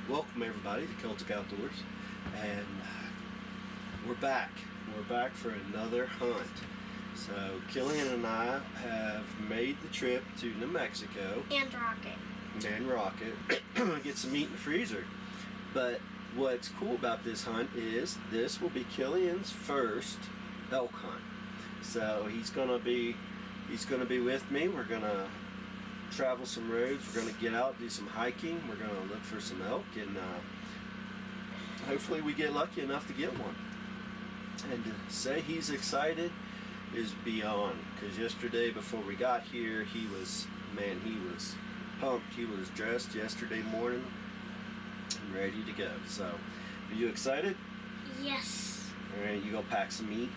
Welcome everybody to Celtic Outdoors, and we're back. We're back for another hunt. So Killian and I have made the trip to New Mexico and Rocket get some meat in the freezer. But what's cool about this hunt is this will be Killian's first elk hunt. So he's gonna be with me. We're gonna travel some roads. We're gonna get out, do some hiking. We're gonna look for some elk, and hopefully we get lucky enough to get one. And to say he's excited is beyond, because yesterday before we got here, he was pumped. He was dressed yesterday morning and ready to go. So, are you excited? Yes. All right, you gonna pack some meat?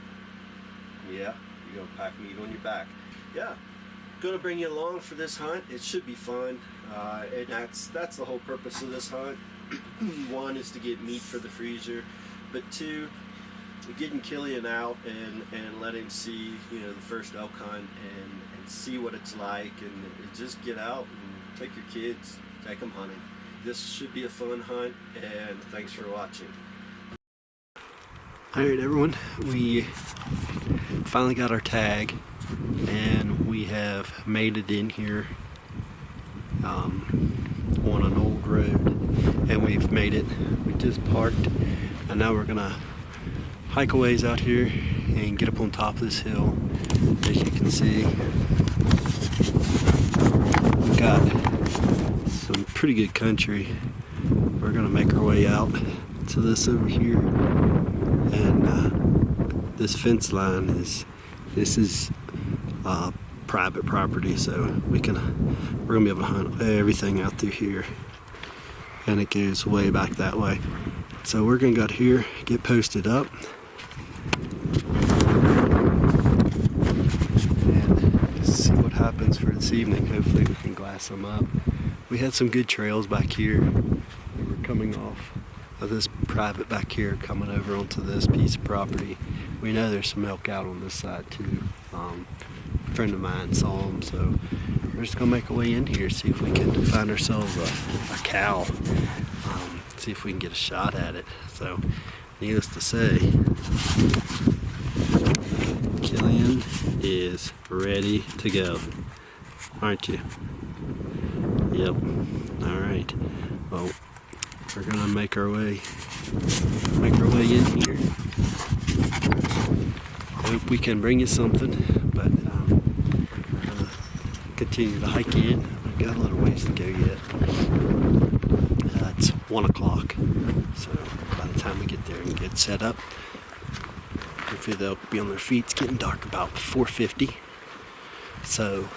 Yeah, you gonna pack meat on your back? Yeah. Gonna bring you along for this hunt. It should be fun, and that's the whole purpose of this hunt. One is to get meat for the freezer, but two, getting Killian out and let him see, the first elk hunt and see what it's like, and just get out and take your kids, take them hunting. This should be a fun hunt, and thanks for watching. Alright everyone, we finally got our tag, and we have made it in here on an old road, and we've made it. We just parked, and now we're gonna hike a ways out here and get up on top of this hill. As you can see, we've got some pretty good country. We're gonna make our way out to this over here, and this fence line is private property, so we're gonna be able to hunt everything out through here, and it goes way back that way. So we're gonna go out here, get posted up, and see what happens for this evening. Hopefully we can glass them up. We had some good trails back here. We were coming off of this private back here, coming over onto this piece of property. We know there's some elk out on this side too. A friend of mine saw them, so we're just gonna make our way in here, see if we can find ourselves a cow, see if we can get a shot at it. So, needless to say, Killian is ready to go, aren't you? Yep. All right. Well, we're gonna make our way in here. Hope we can bring you something, but we're gonna continue to hike in. We've got a little ways to go yet. It's 1 o'clock, so by the time we get there and get set up, hopefully they'll be on their feet. It's getting dark about 4:50, so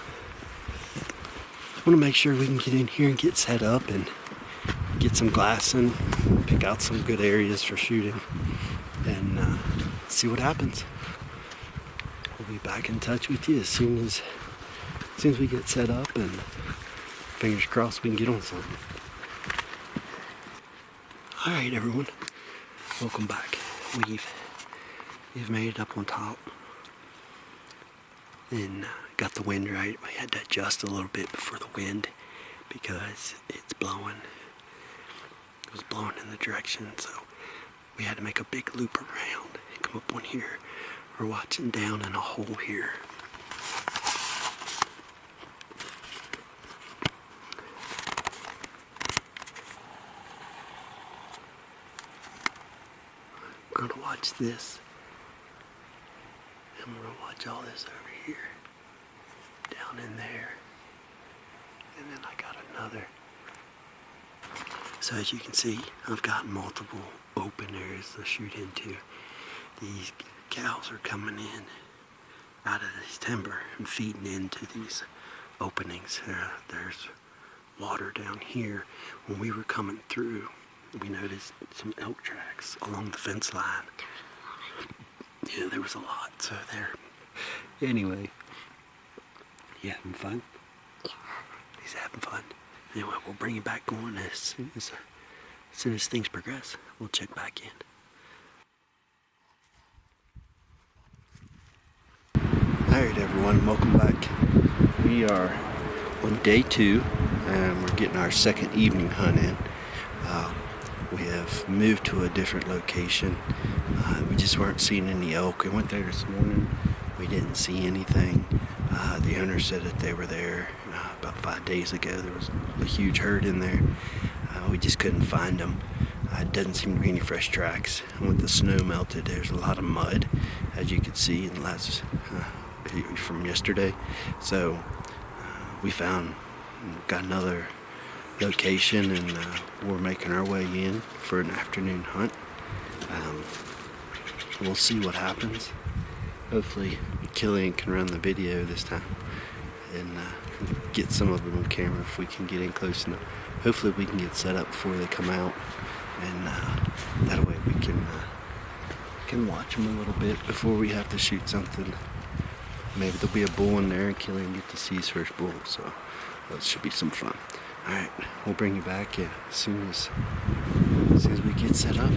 I want to make sure we can get in here and get set up and get some glassing, pick out some good areas for shooting, and see what happens. We'll be back in touch with you as soon as we get set up, and fingers crossed we can get on something. Alright everyone, welcome back. We've made it up on top and got the wind right. We had to adjust a little bit before the wind because it's blowing. It was blowing in the direction, so we had to make a big loop around and come up on here. We're watching down in a hole here. We're gonna watch this, and we're gonna watch all this over here, down in there, and then I got another. So as you can see, I've got multiple open areas to shoot into. These cows are coming in out of this timber and feeding into these openings. There's water down here. When we were coming through, we noticed some elk tracks along the fence line. Yeah, there was a lot. So there. Anyway, you having fun? Yeah. He's having fun. Anyway, we'll bring you back on as soon as things progress. We'll check back in. Alright everyone, welcome back. We are on day 2, and we're getting our second evening hunt in. We have moved to a different location. We just weren't seeing any elk. We went there this morning. We didn't see anything. The owner said that they were there about 5 days ago. There was a huge herd in there. We just couldn't find them. It doesn't seem to be any fresh tracks. And with the snow melted, there's a lot of mud, as you could see in the last from yesterday. So we got another location, and we're making our way in for an afternoon hunt. We'll see what happens. Hopefully Killian can run the video this time and get some of them on camera if we can get in close enough. Hopefully we can get set up before they come out, and that way we can watch them a little bit before we have to shoot something. Maybe there'll be a bull in there and Killian get to see his first bull, so that should be some fun. Alright, we'll bring you back as soon as we get set up.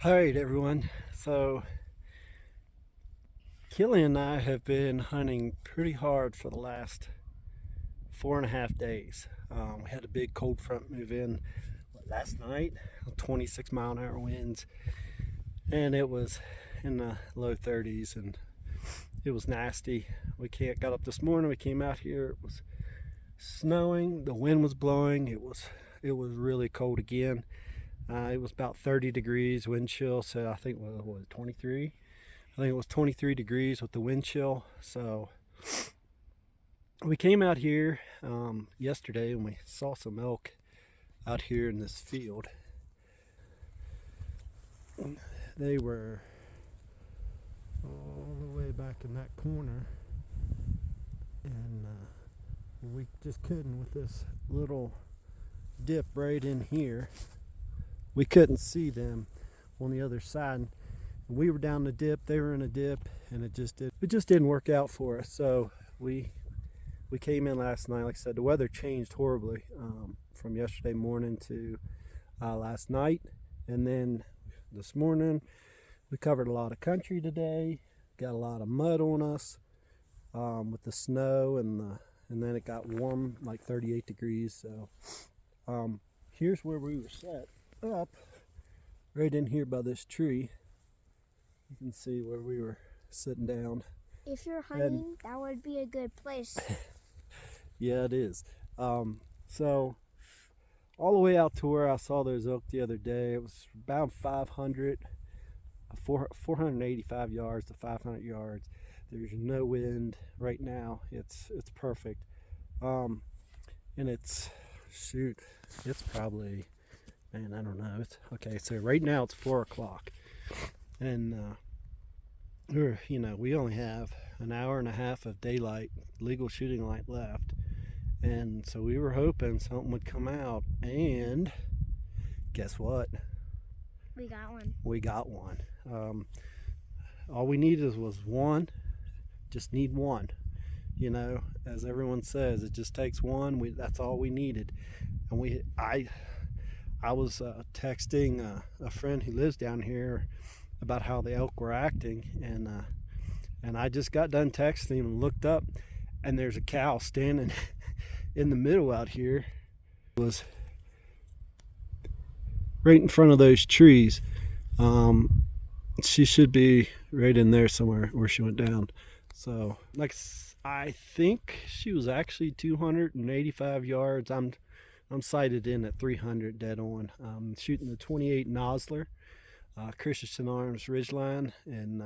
Alright everyone, so Killian and I have been hunting pretty hard for the last 4.5 days. We had a big cold front move in last night, 26 mile-an-hour winds, and it was in the low 30s, and it was nasty. We got up this morning, we came out here, it was snowing, the wind was blowing, it was really cold again. It was about 30 degrees wind chill, so I think what was it, 23? I think it was 23 degrees with the wind chill. So we came out here yesterday and we saw some elk out here in this field. They were all the way back in that corner, and we just couldn't, with this little dip right in here, we couldn't see them on the other side. We were down the dip, they were in a dip, and it just didn't work out for us. So we came in last night. Like I said, the weather changed horribly from yesterday morning to last night, and then this morning we covered a lot of country today. Got a lot of mud on us with the snow, and then it got warm, like 38 degrees. So here's where we were set up, right in here by this tree. You can see where we were sitting down. If you're hunting, that would be a good place. Yeah, it is. So all the way out to where I saw those elk the other day, it was about 485 yards to 500 yards. There's no wind right now. It's perfect. And it's probably, man, I don't know. It's okay. So right now it's 4 o'clock, and we only have an hour and a half of daylight, legal shooting light left, and so we were hoping something would come out. And guess what? We got one. We got one. All we needed was one. Just need one. As everyone says, it just takes one. That's all we needed. And I was texting a friend who lives down here about how the elk were acting, and I just got done texting him and looked up, and there's a cow standing in the middle out here. It was right in front of those trees. She should be right in there somewhere where she went down. So, like, I think she was actually 285 yards. I'm sighted in at 300 dead on. Shooting the 28 Nosler, Christensen Arms Ridgeline, and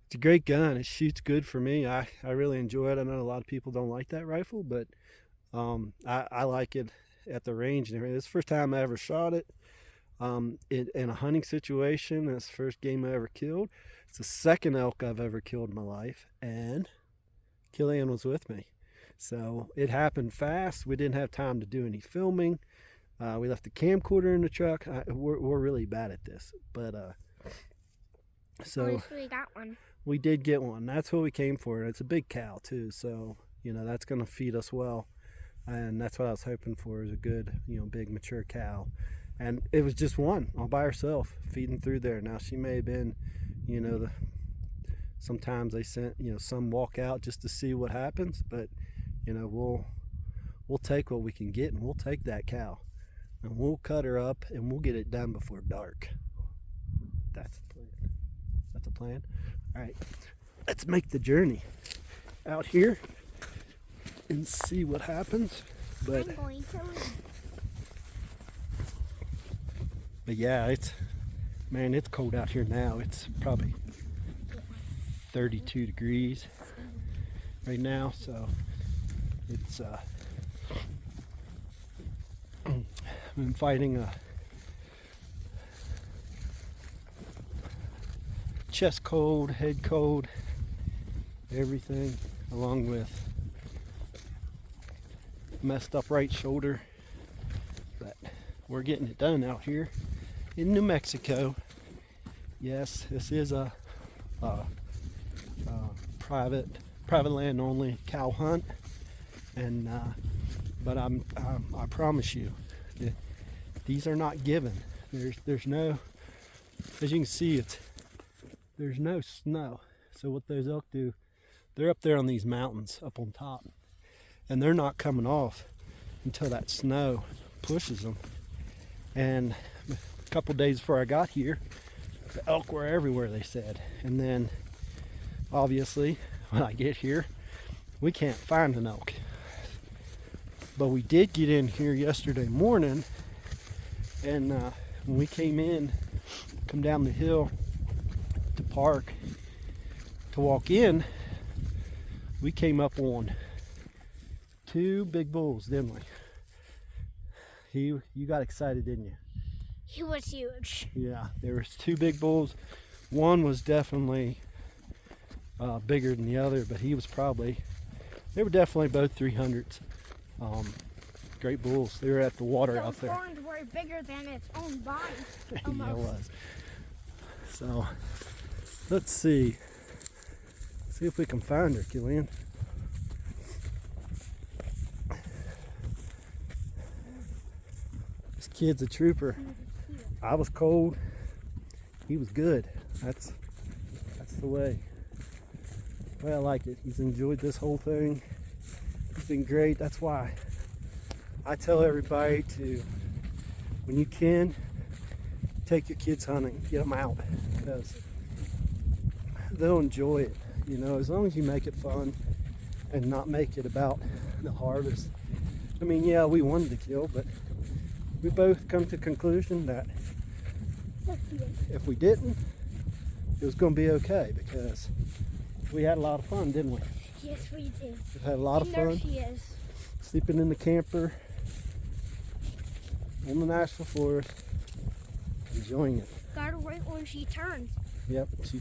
it's a great gun. It shoots good for me. I really enjoy it. I know a lot of people don't like that rifle, but I like it at the range and everything. It's the first time I ever shot it in a hunting situation. It's the first game I ever killed. It's the second elk I've ever killed in my life, and Killian was with me. So it happened fast. We didn't have time to do any filming. We left the camcorder in the truck. We're really bad at this, but so at least we got one. We did get one. That's what we came for. It's a big cow too, so that's going to feed us well, and that's what I was hoping for, is a good, big mature cow. And it was just one all by herself feeding through there. Now she may have been, sometimes they sent, some walk out just to see what happens, but we'll take what we can get, and we'll take that cow, and we'll cut her up, and we'll get it done before dark. That's the plan. That's the plan. All right, let's make the journey out here and see what happens. But I'm going to leave. But yeah, it's cold out here now. It's probably 32 degrees right now, so it's I've been fighting a chest cold, head cold, everything, along with messed up right shoulder. But we're getting it done out here in New Mexico. Yes, this is a private land only cow hunt, and but I promise you that these are not given. There's no, as you can see, there's no snow. So what those elk do, they're up there on these mountains up on top, and they're not coming off until that snow pushes them. And a couple days before I got here, the elk were everywhere, they said. And then obviously when I get here, we can't find an elk. But we did get in here yesterday morning, and when we come down the hill to park to walk in, we came up on 2 big bulls, didn't we? You got excited, didn't you? He was huge. Yeah, there was 2 big bulls. One was definitely bigger than the other, but they were definitely both 300s. Great bulls. They were at the water out there. Those horns were bigger than its own body. Yeah, it was. So let's see if we can find her, Killian. This kid's a trooper. I was cold. He was good. That's the way. Well, I like it. He's enjoyed this whole thing. He's been great. That's why I tell everybody to, when you can, take your kids hunting, get them out, because they'll enjoy it. As long as you make it fun and not make it about the harvest. I mean, yeah, we wanted to kill, but we both come to the conclusion that if we didn't, it was going to be okay, because we had a lot of fun, didn't we? Yes, we did. We had a lot of fun. There she is. Sleeping in the camper in the national forest, enjoying it. Got her right when she turned. Yep, she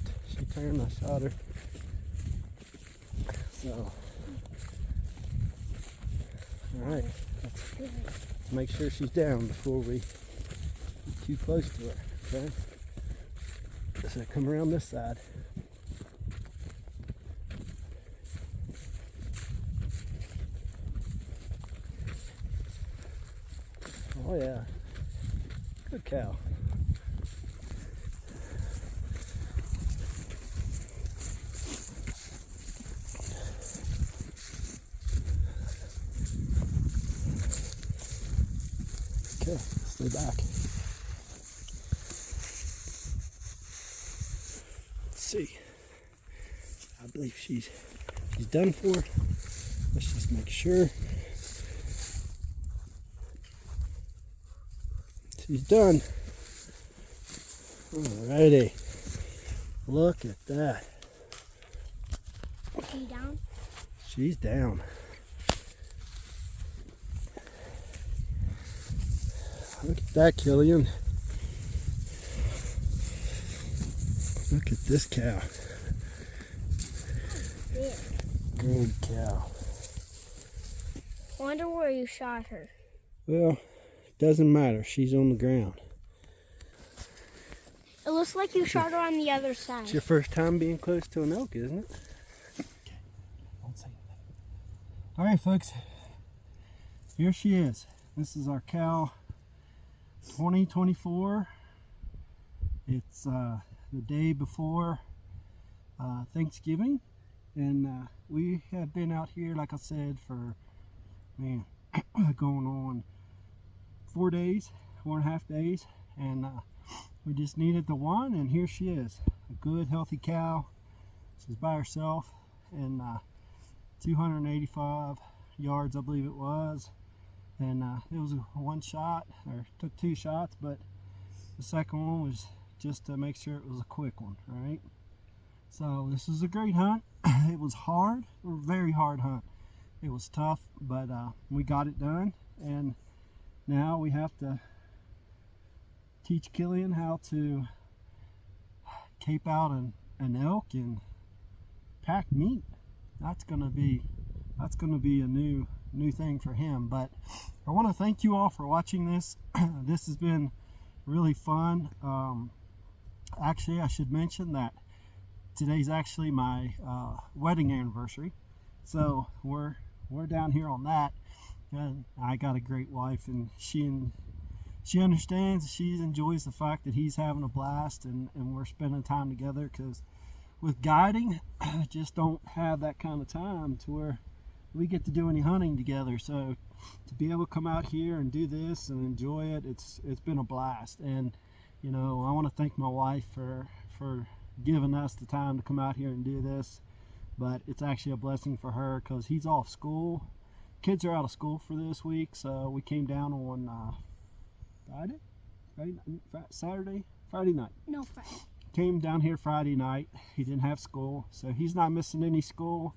turned. I shot her. So, all right, let's make sure she's down before we get too close to her. Okay, so come around this side. Oh yeah, good cow. Yeah, stay back. Let's see. I believe she's done for. Let's just make sure. She's done. Alrighty. Look at that. Is she down? She's down. Look at that, Killian. Look at this cow. Yeah. Good cow. Wonder where you shot her. Well, it doesn't matter. She's on the ground. It looks like you shot her on the other side. It's your first time being close to an elk, isn't it? Okay. Don't say anything. All right, folks. Here she is. This is our cow 2024. It's the day before Thanksgiving. And we have been out here, like I said, for, man, going on 4 days, 4.5 days. And we just needed the one, and here she is. A good, healthy cow. She's by herself, and 285 yards, I believe it was. And it was a one shot, or took 2 shots, but the second one was just to make sure it was a quick one, right? So this was a great hunt. It was hard, a very hard hunt. It was tough, but we got it done, and now we have to teach Killian how to cape out an elk and pack meat. That's gonna be a new thing for him. But I want to thank you all for watching this. This has been really fun. Actually, I should mention that today's actually my wedding anniversary, so we're down here on that. And I got a great wife, and she understands. She enjoys the fact that he's having a blast, and we're spending time together, because with guiding, I just don't have that kind of time to where we get to do any hunting together. So to be able to come out here and do this and enjoy it, it's been a blast. And you know, I want to thank my wife for giving us the time to come out here and do this. But it's actually a blessing for her, because he's off school. Kids are out of school for this week, so we came down on Friday night. No, Friday. Came down here Friday night. He didn't have school, so he's not missing any school,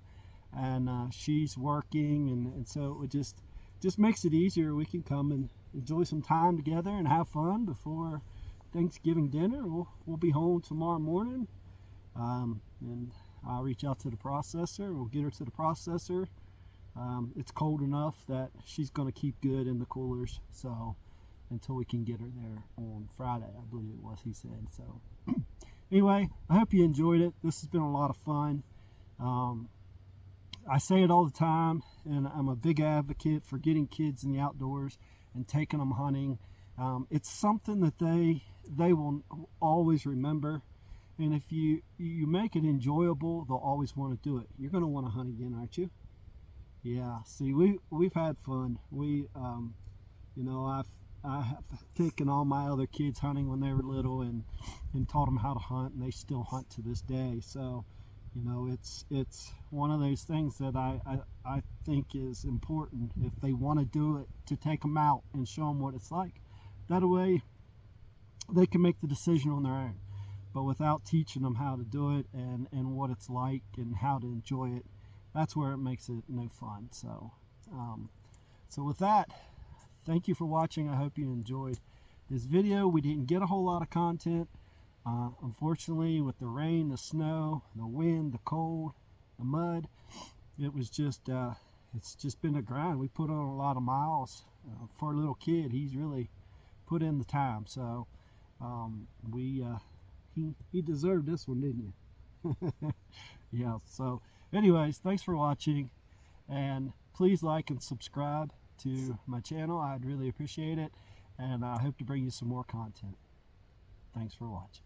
and she's working, and so it just makes it easier. We can come and enjoy some time together and have fun before Thanksgiving dinner. We'll be home tomorrow morning, and I'll reach out to the processor. We'll get her to the processor. It's cold enough that she's going to keep good in the coolers, so until we can get her there on Friday, I believe it was, he said. So anyway, I hope you enjoyed it. This has been a lot of fun. I say it all the time, and I'm a big advocate for getting kids in the outdoors and taking them hunting. It's something that they will always remember, and if you make it enjoyable, they'll always want to do it. You're going to want to hunt again, aren't you? Yeah. See, we've had fun. We you know, I have taken all my other kids hunting when they were little, and taught them how to hunt, and they still hunt to this day. So you know, it's one of those things that I think is important, if they want to do it, to take them out and show them what it's like. That way they can make the decision on their own. But without teaching them how to do it and what it's like and how to enjoy it, that's where it makes it no fun. So with that, thank you for watching. I hope you enjoyed this video. We didn't get a whole lot of content. Unfortunately, with the rain, the snow, the wind, the cold, the mud, it was just it's just been a grind. We put on a lot of miles. For a little kid, he's really put in the time. So he deserved this one, didn't you? Yeah. So anyways, thanks for watching, and please like and subscribe to my channel. I'd really appreciate it, and I hope to bring you some more content. Thanks for watching.